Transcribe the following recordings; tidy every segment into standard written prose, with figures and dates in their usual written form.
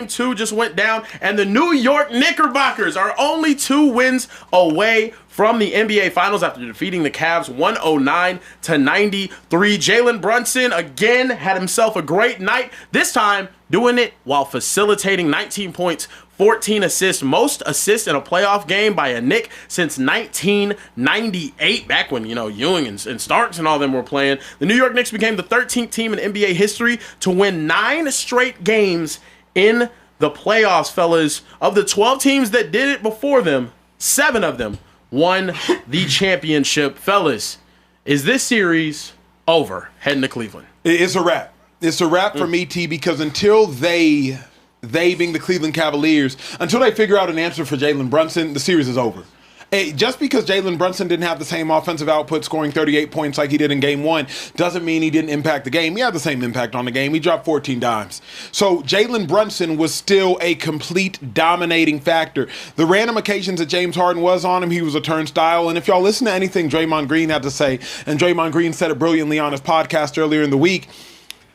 2 just went down, and the New York Knickerbockers are only 2 wins away from the NBA Finals after defeating the Cavs 109-93. Jalen Brunson again had himself a great night, this time doing it while facilitating 19 points, 14 assists, most assists in a playoff game by a Knick since 1998, back when, Ewing and Starks and all them were playing. The New York Knicks became the 13th team in NBA history to win 9 straight games in the playoffs, fellas. Of the 12 teams that did it before them, 7 of them won the championship. Fellas, is this series over heading to Cleveland? It's a wrap. It's a wrap for me, T, because until they being the Cleveland Cavaliers, until they figure out an answer for Jalen Brunson, the series is over. Just because Jalen Brunson didn't have the same offensive output, scoring 38 points like he did in Game 1, doesn't mean he didn't impact the game. He had the same impact on the game. He dropped 14 dimes. So Jalen Brunson was still a complete dominating factor. The random occasions that James Harden was on him, he was a turnstile. And if y'all listen to anything Draymond Green had to say, and Draymond Green said it brilliantly on his podcast earlier in the week,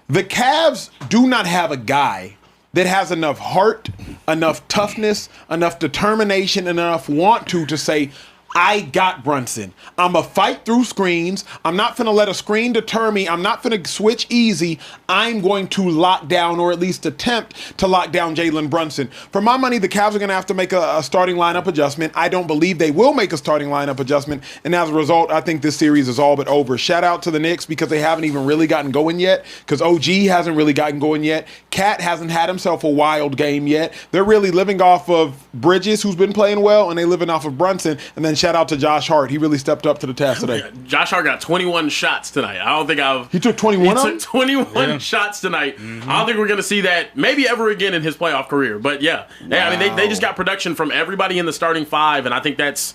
the Cavs do not have a guy that has enough heart, enough toughness, enough determination, and enough want to say, I got Brunson. I'm going to fight through screens. I'm not going to let a screen deter me. I'm not going to switch easy. I'm going to lock down, or at least attempt to lock down, Jalen Brunson. For my money, the Cavs are going to have to make a starting lineup adjustment. I don't believe they will make a starting lineup adjustment. And as a result, I think this series is all but over. Shout out to the Knicks because they haven't even really gotten going yet, because OG hasn't really gotten going yet. Cat hasn't had himself a wild game yet. They're really living off of Bridges, who's been playing well, and they're living off of Brunson. And then shout out to Josh Hart. He really stepped up to the task today. Josh Hart got 21 shots tonight. I don't think He took 21 He took 21 shots tonight. Mm-hmm. I don't think we're going to see that maybe ever again in his playoff career. But yeah, wow. I mean, they just got production from everybody in the starting 5, and I think that's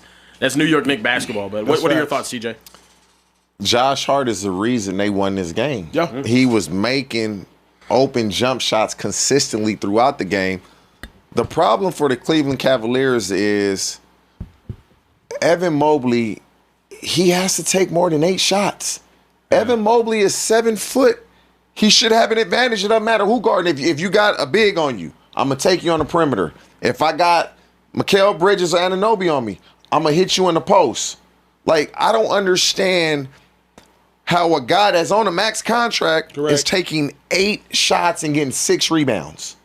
New York Knicks basketball. But what are your thoughts, CJ? Josh Hart is the reason they won this game. Yeah. Mm-hmm. He was making open jump shots consistently throughout the game. The problem for the Cleveland Cavaliers is Evan Mobley, he has to take more than 8 shots. Evan Mobley is 7 foot. He should have an advantage. It doesn't matter who guarding. If you got a big on you, I'm going to take you on the perimeter. If I got Mikal Bridges or Anunoby on me, I'm going to hit you in the post. Like, I don't understand how a guy that's on a max contract is taking 8 shots and getting 6 rebounds.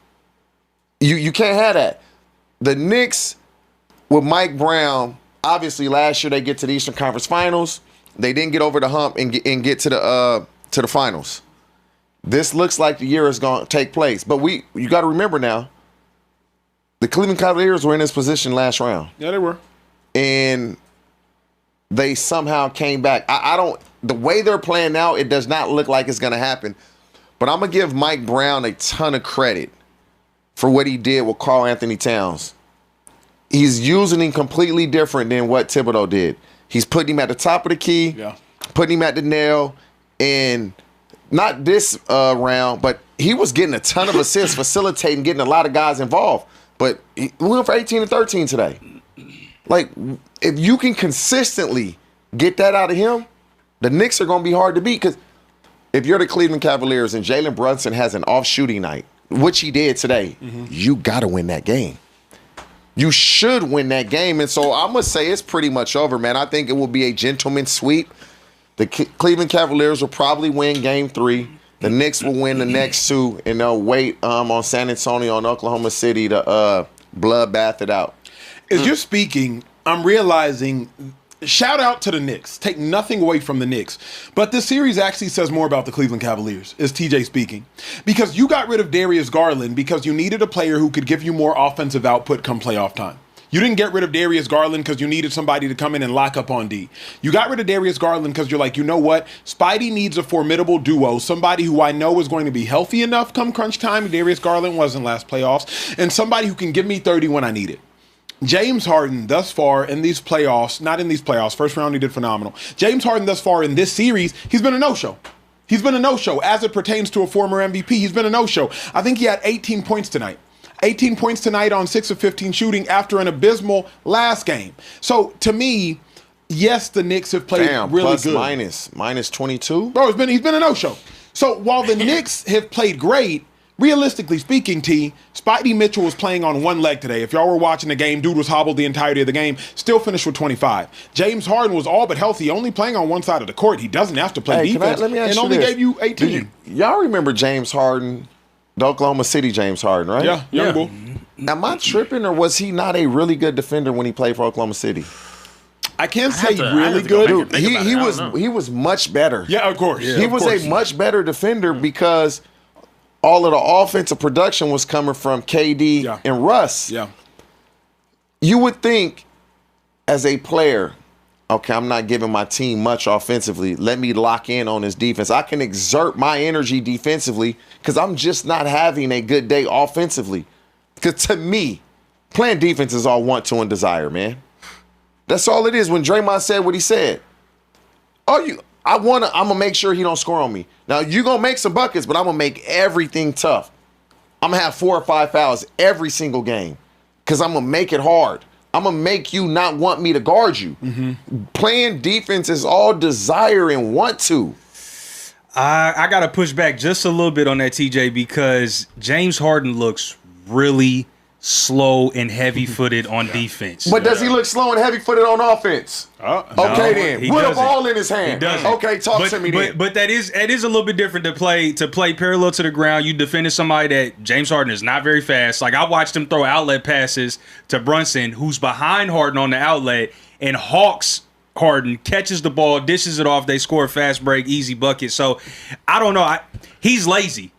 You can't have that. The Knicks with Mike Brown, obviously last year they get to the Eastern Conference Finals. They didn't get over the hump and get to the finals. This looks like the year is going to take place. But you got to remember now, the Cleveland Cavaliers were in this position last round. Yeah, they were. And they somehow came back. The way they're playing now, it does not look like it's going to happen. But I'm going to give Mike Brown a ton of credit for what he did with Karl Anthony Towns. He's using him completely different than what Thibodeau did. He's putting him at the top of the key, putting him at the nail, and not this round, but he was getting a ton of assists, facilitating, getting a lot of guys involved. But we went for 18 and 13 today. Like, if you can consistently get that out of him, the Knicks are going to be hard to beat. Because if you're the Cleveland Cavaliers and Jalen Brunson has an off shooting night, which he did today, you got to win that game. You should win that game. And so I'm going to say it's pretty much over, man. I think it will be a gentleman's sweep. The Cleveland Cavaliers will probably win Game 3. The Knicks will win the next 2, and they'll wait on San Antonio and Oklahoma City to bloodbath it out. As you're speaking, I'm realizing, shout out to the Knicks. Take nothing away from the Knicks. But this series actually says more about the Cleveland Cavaliers, is TJ speaking. Because you got rid of Darius Garland because you needed a player who could give you more offensive output come playoff time. You didn't get rid of Darius Garland because you needed somebody to come in and lock up on D. You got rid of Darius Garland because you're like, you know what? Spidey needs a formidable duo, somebody who I know is going to be healthy enough come crunch time. Darius Garland wasn't last playoffs. And somebody who can give me 30 when I need it. James Harden thus far in these playoffs, not in these playoffs, first round he did phenomenal. James Harden thus far in this series, he's been a no-show. He's been a no-show as it pertains to a former MVP. He's been a no-show. I think he had 18 points tonight. 18 points tonight on 6 of 15 shooting after an abysmal last game. So to me, yes, the Knicks have played really plus good. Minus 22? Bro, he's been a no-show. So while the Knicks have played great, realistically speaking, Spidey Mitchell was playing on one leg today. If y'all were watching the game, dude was hobbled the entirety of the game, still finished with 25. James Harden was all but healthy, only playing on one side of the court. He doesn't have to play defense, and only gave you 18. Y'all remember James Harden, the Oklahoma City James Harden, right? Yeah, young bull. Am I tripping, or was he not a really good defender when he played for Oklahoma City? I can't say really good. He was much better. Yeah, of course. He was a much better defender because all of the offensive production was coming from KD and Russ. Yeah. You would think, as a player, okay, I'm not giving my team much offensively. Let me lock in on this defense. I can exert my energy defensively because I'm just not having a good day offensively. Because to me, playing defense is all want to and desire, man. That's all it is. When Draymond said what he said, I'm gonna make sure he don't score on me. Now you're gonna make some buckets, but I'm gonna make everything tough. I'm gonna have 4 or 5 fouls every single game because I'm gonna make it hard. I'm gonna make you not want me to guard you. Playing defense is all desire and want to. I gotta push back just a little bit on that, TJ, because James Harden looks really slow and heavy-footed on defense. But does he look slow and heavy-footed on offense? Okay, then. With a ball in his hand. He doesn't. Okay, talk to me then. But that is a little bit different to play parallel to the ground. You defended somebody that James Harden is not very fast. Like, I watched him throw outlet passes to Brunson, who's behind Harden on the outlet, and hawks Harden, catches the ball, dishes it off. They score a fast break, easy bucket. So, I don't know. He's lazy.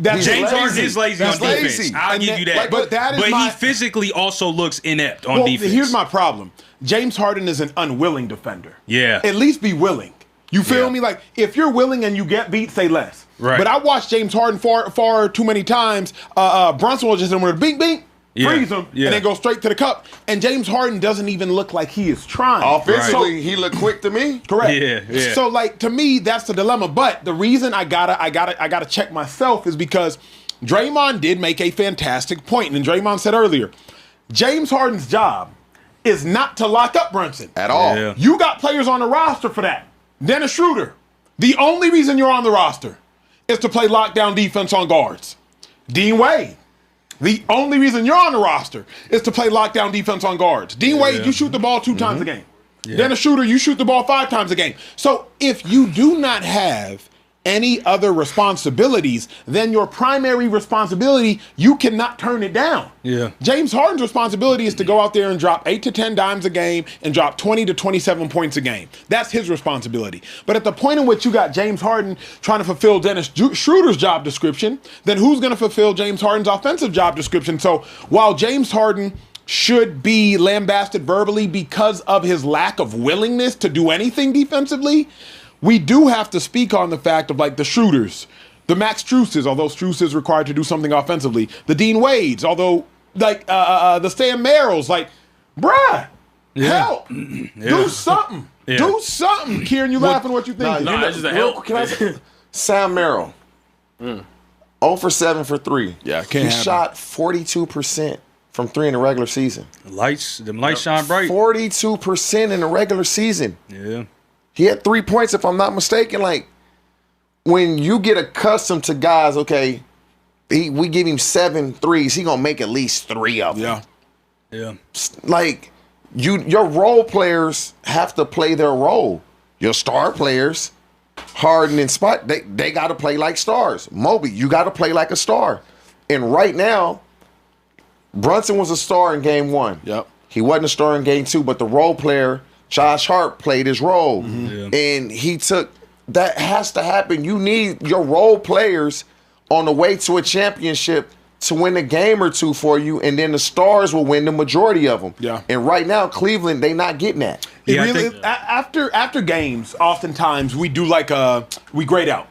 James Harden is lazy on defense. I'll give you that. But he physically also inept on defense. Here's my problem. James Harden is an unwilling defender. Yeah. At least be willing. You feel me? Like, if you're willing and you get beat, say less. Right. But I watched James Harden far too many times. Brunson will just hit him with a bing, bing. Freeze him, and then go straight to the cup. And James Harden doesn't even look like he is trying. Offensively, he looked quick to me. Correct. Yeah. So, like, to me, that's the dilemma. But the reason I gotta check myself is because Draymond did make a fantastic point. And Draymond said earlier, James Harden's job is not to lock up Brunson at all. Yeah. You got players on the roster for that. Dennis Schroeder. The only reason you're on the roster is to play lockdown defense on guards. Dean Wade. The only reason you're on the roster is to play lockdown defense on guards. Dean Wade, you shoot the ball 2 times a game. Dennis Schroeder, you shoot the ball 5 times a game. So if you do not have any other responsibilities, then your primary responsibility, you cannot turn it down. Yeah. James Harden's responsibility is to go out there and drop 8 to 10 dimes a game and drop 20 to 27 points a game. That's his responsibility. But at the point in which you got James Harden trying to fulfill Dennis Schroeder's job description, then who's going to fulfill James Harden's offensive job description? So while James Harden should be lambasted verbally because of his lack of willingness to do anything defensively, we do have to speak on the fact of, like, the Schroeders, the Max Struces, although Strus is required to do something offensively, the Dean Wades, although, like, the Sam Merrills, like, bruh, help, do something, do something. Kieran, you laughing? What you think? No, it's just a help. Can I say, Sam Merrill, 0 for 7 for 3. Yeah, he shot 42% from 3 in the regular season. Them lights shine bright. 42% in the regular season. Yeah. He had 3 points, if I'm not mistaken. Like, when you get accustomed to guys, okay, we give him 7 threes, he gonna make at least 3 of them. Yeah. Like, your role players have to play their role. Your star players, Harden and Spot, they got to play like stars. Moby, you got to play like a star. And right now, Brunson was a star in game 1. Yep. He wasn't a star in game 2, but the role player, Josh Hart, played his role. And he took, that has to happen. You need your role players on the way to a championship to win a game or 2 for you, and then the stars will win the majority of them. Yeah. And right now, Cleveland, they not getting that. After games, oftentimes we do we grade out,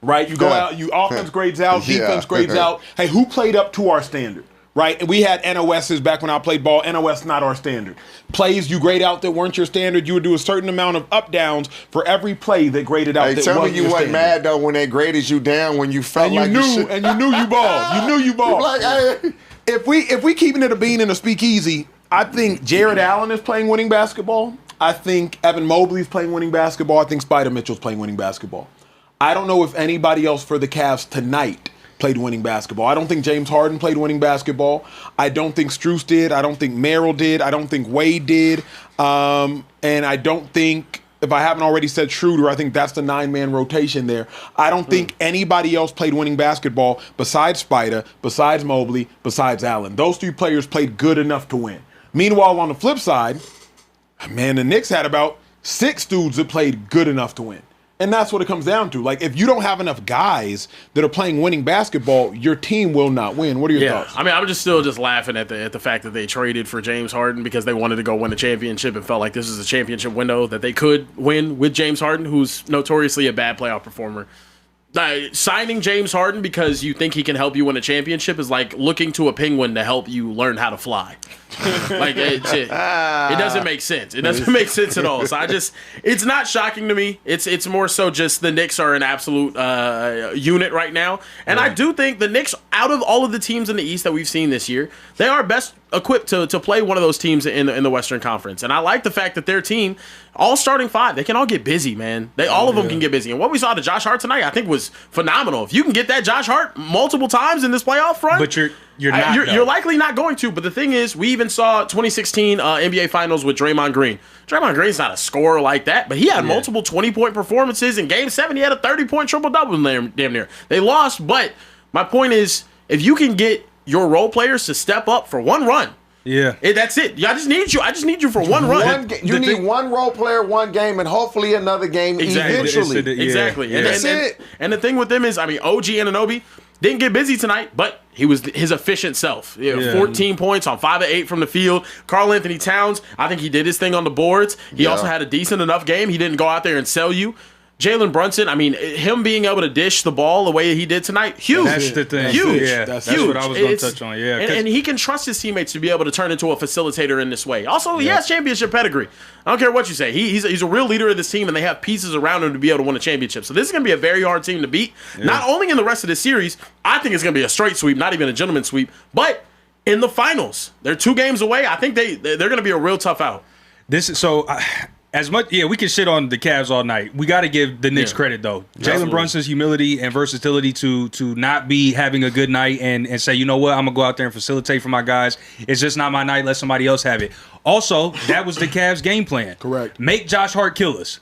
right? You go out, offense grades out, defense grades out. Hey, who played up to our standard? Right? And we had NOSs back when I played ball. NOS not our standard. Plays you grade out that weren't your standard, you would do a certain amount of up downs for every play that graded out. Hey, that tell wasn't me you wasn't mad though when they graded you down when you felt and you like and you knew you balled. You knew you balled. Like, hey. If we keeping it a bean and a speakeasy, I think Jared Allen is playing winning basketball. I think Evan Mobley's playing winning basketball. I think Spider Mitchell's playing winning basketball. I don't know if anybody else for the Cavs tonight played winning basketball. I don't think James Harden played winning basketball. I don't think Strus did. I don't think Merrill did. I don't think Wade did. And I don't think, if I haven't already said Schroeder, I think that's the 9-man rotation there. I don't think anybody else played winning basketball besides Spida, besides Mobley, besides Allen. Those 3 players played good enough to win. Meanwhile, on the flip side, man, the Knicks had about 6 dudes that played good enough to win. And that's what it comes down to. Like, if you don't have enough guys that are playing winning basketball, your team will not win. What are your thoughts? I mean, I'm still laughing at the fact that they traded for James Harden because they wanted to go win a championship and felt like this was a championship window that they could win with James Harden, who's notoriously a bad playoff performer. Signing James Harden because you think he can help you win a championship is like looking to a penguin to help you learn how to fly. Like it doesn't make sense. It doesn't make sense at all. So it's not shocking to me. It's more so just the Knicks are an absolute unit right now, and I do think the Knicks, out of all of the teams in the East that we've seen this year, they are best equipped to play one of those teams in the Western Conference. And I like the fact that their team, all starting 5, they can all get busy, man. All of them can get busy. And what we saw to Josh Hart tonight, I think, was phenomenal. If you can get that Josh Hart multiple times in this playoff run, but you're likely not going to. But the thing is, we even saw 2016 NBA Finals with Draymond Green. Draymond Green's not a scorer like that, but he had multiple 20-point performances. In Game 7, he had a 30-point triple-double damn near. They lost, but my point is, if you can get your role players to step up for one run, that's it. I just need you for one run. You need one role player, one game, and hopefully another game eventually. Exactly. And that's it. And the thing with them is, I mean, OG Anunoby didn't get busy tonight, but he was his efficient self. 14 points on 5 of 8 from the field. Karl Anthony Towns, I think he did his thing on the boards. He also had a decent enough game. He didn't go out there and sell you. Jalen Brunson, I mean, him being able to dish the ball the way he did tonight, huge. That's the thing. Huge. Yeah, that's what I was going to touch on. Yeah, and he can trust his teammates to be able to turn into a facilitator in this way. Also, he has championship pedigree. I don't care what you say. He's a real leader of this team, and they have pieces around him to be able to win a championship. So this is going to be a very hard team to beat. Not only in the rest of the series, I think it's going to be a straight sweep, not even a gentleman's sweep, but in the finals. They're 2 games away. I think they're going to be a real tough out. This is so. As much, we can shit on the Cavs all night. We got to give the Knicks credit, though. Jalen Brunson's humility and versatility to not be having a good night and say, you know what, I'm going to go out there and facilitate for my guys. It's just not my night. Let somebody else have it. Also, that was the Cavs' game plan. Correct. Make Josh Hart kill us.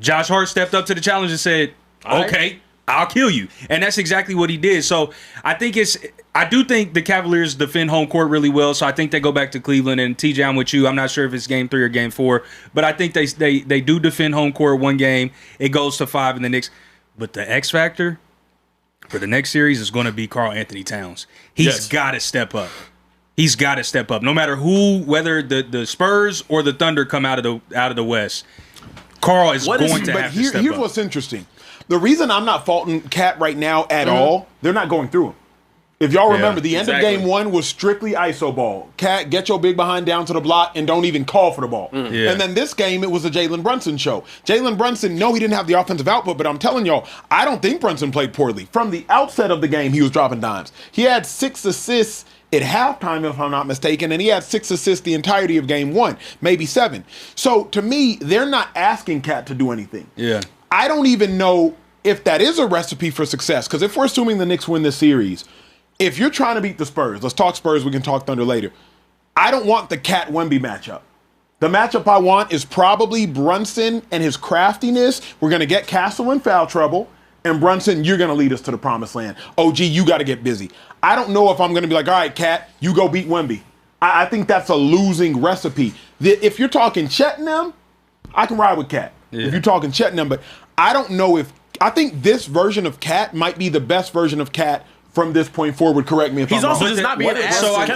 Josh Hart stepped up to the challenge and said, okay, I'll kill you. And that's exactly what he did. So I do think the Cavaliers defend home court really well. So I think they go back to Cleveland. And TJ, I'm with you. I'm not sure if it's game 3 or game 4, but I think they do defend home court one game. It goes to 5 in the Knicks. But the X factor for the next series is going to be Karl Anthony Towns. He's got to step up. He's got to step up. No matter whether the Spurs or the Thunder come out of the West, Karl is going to have to step up. Here's what's interesting. The reason I'm not faulting Cat right now at all, they're not going through him. If y'all remember, the end of game 1 was strictly ISO ball. Cat, get your big behind down to the block and don't even call for the ball. And then this game, it was a Jalen Brunson show. Jalen Brunson, no, he didn't have the offensive output, but I'm telling y'all, I don't think Brunson played poorly. From the outset of the game, he was dropping dimes. He had 6 assists at halftime, if I'm not mistaken, and he had 6 assists the entirety of game 1, maybe 7. So, to me, they're not asking Cat to do anything. Yeah. I don't even know if that is a recipe for success, because if we're assuming the Knicks win this series, if you're trying to beat the Spurs, let's talk Spurs, we can talk Thunder later. I don't want the Cat Wemby matchup. The matchup I want is probably Brunson and his craftiness. We're going to get Castle in foul trouble, and Brunson, you're going to lead us to the promised land. OG, you got to get busy. I don't know if I'm going to be like, all right, Cat, you go beat Wemby. I think that's a losing recipe. If you're talking Chet and them, I can ride with Cat. If you're talking Chet and them, but I don't know if I think this version of Cat might be the best version of Cat from this point forward. Correct me if I'm wrong. He's also just not being asked. So I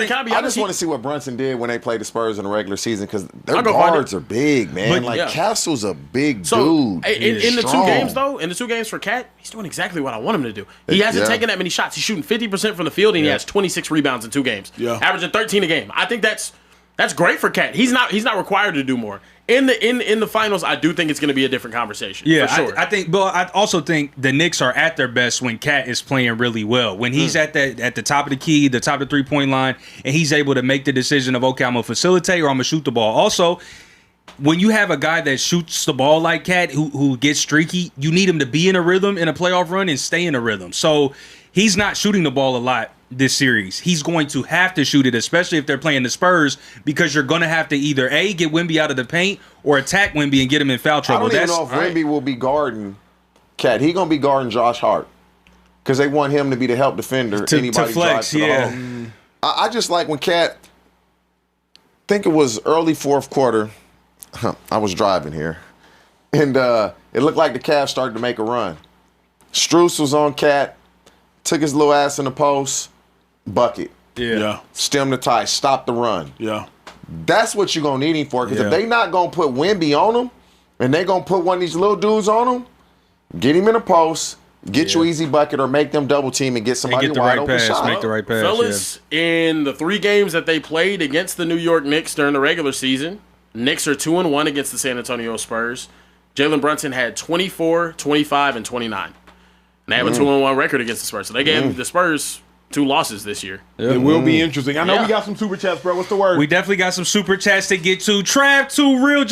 just want to see what Brunson did when they played the Spurs in the regular season, because their guards are big, man. Castle's a big dude. In the 2 games, though, in the 2 games for Cat, he's doing exactly what I want him to do. He hasn't taken that many shots. He's shooting 50% from the field, and he has 26 rebounds in 2 games, averaging 13 a game. I think that's great for Cat. He's not required to do more. In the finals, I do think it's going to be a different conversation. Yeah, for sure. I think, but I also think the Knicks are at their best when Cat is playing really well. When he's at the top of the key, the top of the 3-point line, and he's able to make the decision of, okay, I'm gonna facilitate or I'm gonna shoot the ball. Also, when you have a guy that shoots the ball like Cat, who gets streaky, you need him to be in a rhythm in a playoff run and stay in a rhythm. So he's not shooting the ball a lot this series. He's going to have to shoot it, especially if they're playing the Spurs, because you're going to have to either A, get Wemby out of the paint or attack Wemby and get him in foul trouble. I don't even know if Wemby will be guarding Cat. He going to be guarding Josh Hart because they want him to be the help defender. To Anybody flex, drives to the yeah. hole. I just like when Cat, I think it was early fourth quarter, I was driving here, and it looked like the Cavs started to make a run. Strus was on Cat, took his little ass in the post, bucket. Yeah. Stem the tie, stop the run. Yeah. That's what you're going to need him for, because Yeah. if they not going to put Wemby on him, and they going to put one of these little dudes on him, get him in the post, get you easy bucket, or make them double team and get somebody get the wide right open pass, shot. make the right pass. Fellas, in the 3 games that they played against the New York Knicks during the regular season, Knicks are 2-1 against the San Antonio Spurs. Jalen Brunson had 24, 25, and 29. And they have a 2-1 record against the Spurs. So they gave the Spurs 2 losses this year. It will be interesting. I know Yeah. we got some super chats, bro. What's the word? We definitely got some super chats to get to. Trav, 2 real